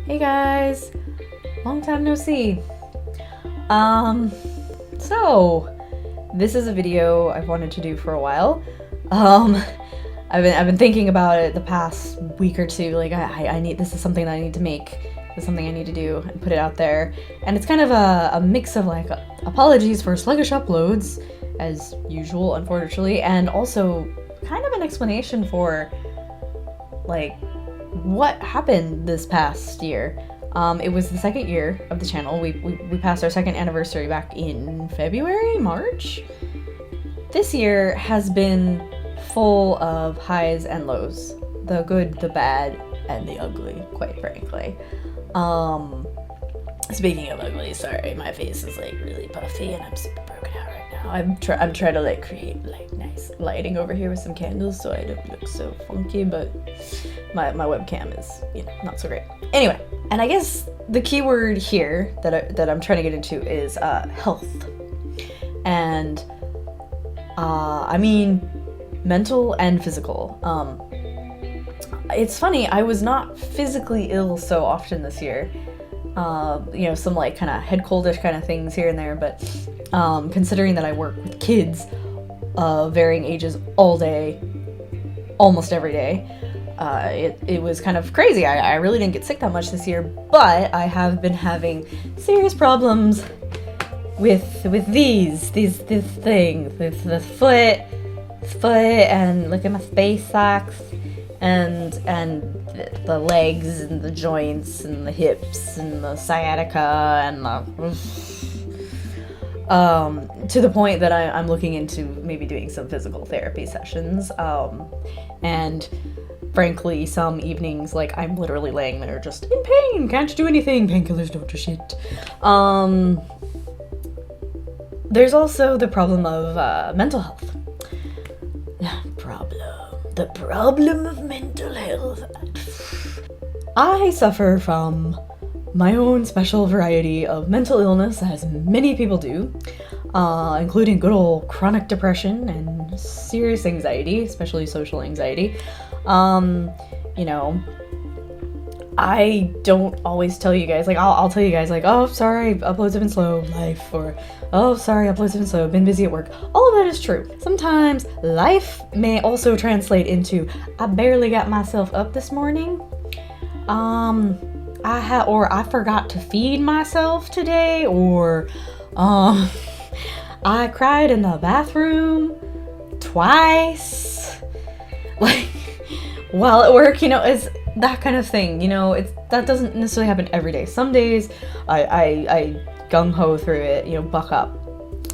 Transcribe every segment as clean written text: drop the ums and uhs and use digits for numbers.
Hey guys, long time no see. So this is a video I've wanted to do for a while. I've been thinking about it the past week or two. Like I need, this is something that I need to make. This is something I need to do and put it out there. And it's kind of a mix of like apologies for sluggish uploads, as usual, unfortunately, and also kind of an explanation for like what happened this past year. It was the second year of the channel. We passed our second anniversary back in February, March. This year has been full of highs and lows. The good, the bad, and the ugly, quite frankly. Speaking of ugly, sorry, my face is like really puffy and I'm super broken out right now. I'm trying to like create like nice lighting over here with some candles so I don't look so funky, but my webcam is, you know, not so great. Anyway, and I guess the key word here that I'm trying to get into is health. And I mean mental and physical. It's funny, I was not physically ill so often this year. You know, some like kind of head coldish kind of things here and there, but considering that I work with kids of varying ages all day, almost every day, it was kind of crazy. I really didn't get sick that much this year, but I have been having serious problems with this thing, with the foot, and look at my space socks, and the legs and the joints and the hips and the sciatica and to the point that I'm looking into maybe doing some physical therapy sessions, and frankly some evenings like I'm literally laying there just in pain, can't do anything, painkillers don't do shit. There's also the problem of mental health. The problem of mental health. I suffer from my own special variety of mental illness, as many people do, including good old chronic depression and serious anxiety, especially social anxiety. You know, I don't always tell you guys, like, I'll tell you guys, like, oh, sorry, uploads have been slow, life, or, oh, sorry, uploads have been slow, been busy at work. All of that is true. Sometimes life may also translate into, I barely got myself up this morning. I forgot to feed myself today, or, I cried in the bathroom twice. Like, while at work, you know, it's that kind of thing, you know. That doesn't necessarily happen every day. Some days I gung-ho through it, you know, buck up,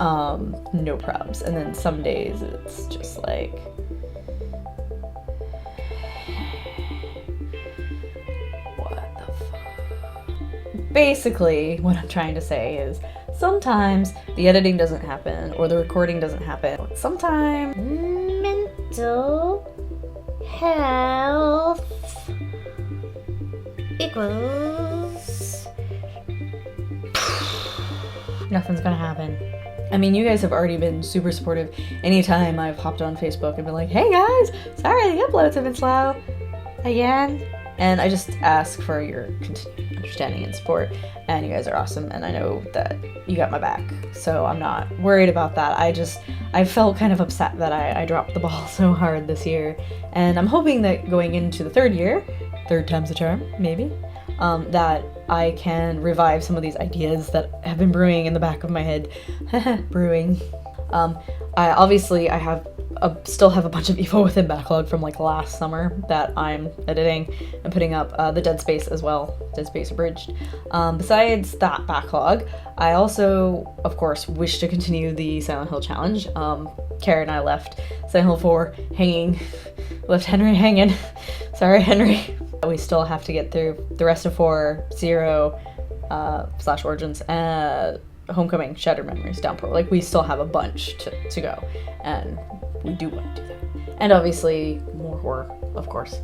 no probs, and then some days it's just like, what the fuck. Basically what I'm trying to say is sometimes the editing doesn't happen or the recording doesn't happen. Sometimes mental health equals nothing's gonna happen. I mean, you guys have already been super supportive. Anytime I've hopped on Facebook and been like, hey guys, sorry the uploads have been slow again. And I just ask for your continued understanding and support, and you guys are awesome, and I know that you got my back, so I'm not worried about that. I felt kind of upset that I dropped the ball so hard this year, and I'm hoping that going into the third year, third time's a charm, maybe, that I can revive some of these ideas that have been brewing in the back of my head. Brewing. I still have a bunch of Evil Within backlog from like last summer that I'm editing and putting up, the Dead Space as well, Dead Space Abridged. Besides that backlog, I also, of course, wish to continue the Silent Hill challenge. Kara and I left Silent Hill 4 hanging, left Henry hanging. Sorry, Henry. We still have to get through the rest of 4, 0, / Origins, Homecoming, Shattered Memories, Downpour. Like, we still have a bunch to go, and we do want to do that. And obviously, more horror, of course.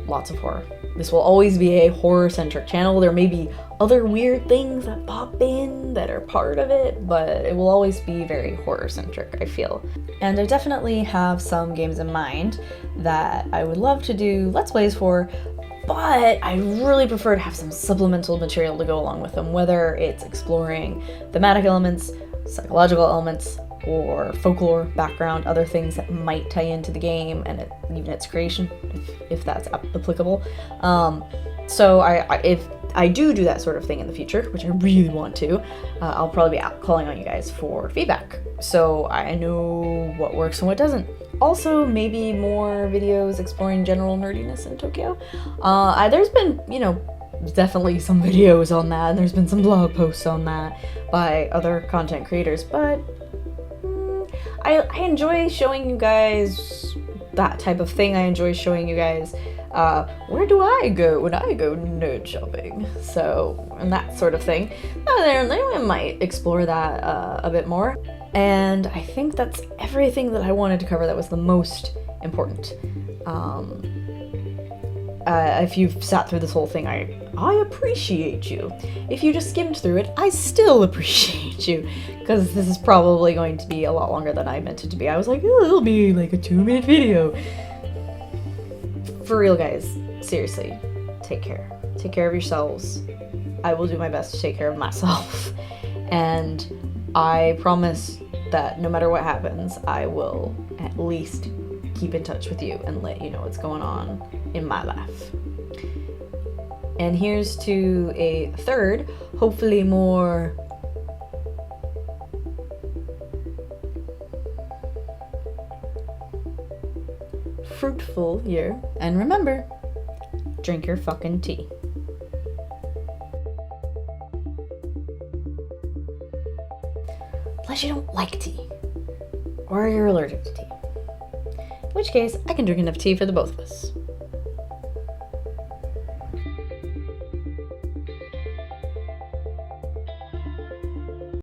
Lots of horror. This will always be a horror-centric channel. There may be other weird things that pop in that are part of it, but it will always be very horror-centric, I feel. And I definitely have some games in mind that I would love to do Let's Plays for, but I really prefer to have some supplemental material to go along with them, whether it's exploring thematic elements, psychological elements, or folklore, background, other things that might tie into the game and even its creation, if that's applicable. So if I do that sort of thing in the future, which I really want to, I'll probably be calling on you guys for feedback, so I know what works and what doesn't. Also, maybe more videos exploring general nerdiness in Tokyo. There's been, definitely some videos on that, and there's been some blog posts on that by other content creators, but I enjoy showing you guys that type of thing. I enjoy showing you guys where do I go when I go nerd shopping, and that sort of thing. I might explore that a bit more. And I think that's everything that I wanted to cover that was the most important. If you've sat through this whole thing, I appreciate you. If you just skimmed through it, I still appreciate you, because this is probably going to be a lot longer than I meant it to be. I was like, oh, it'll be like a 2-minute video. For real, guys, seriously, take care. Take care of yourselves. I will do my best to take care of myself. And I promise that no matter what happens, I will at least keep in touch with you and let you know what's going on in my life. And here's to a third, hopefully more fruitful year. And remember, drink your fucking tea. Unless you don't like tea, or you're allergic to tea. In which case, I can drink enough tea for the both of us.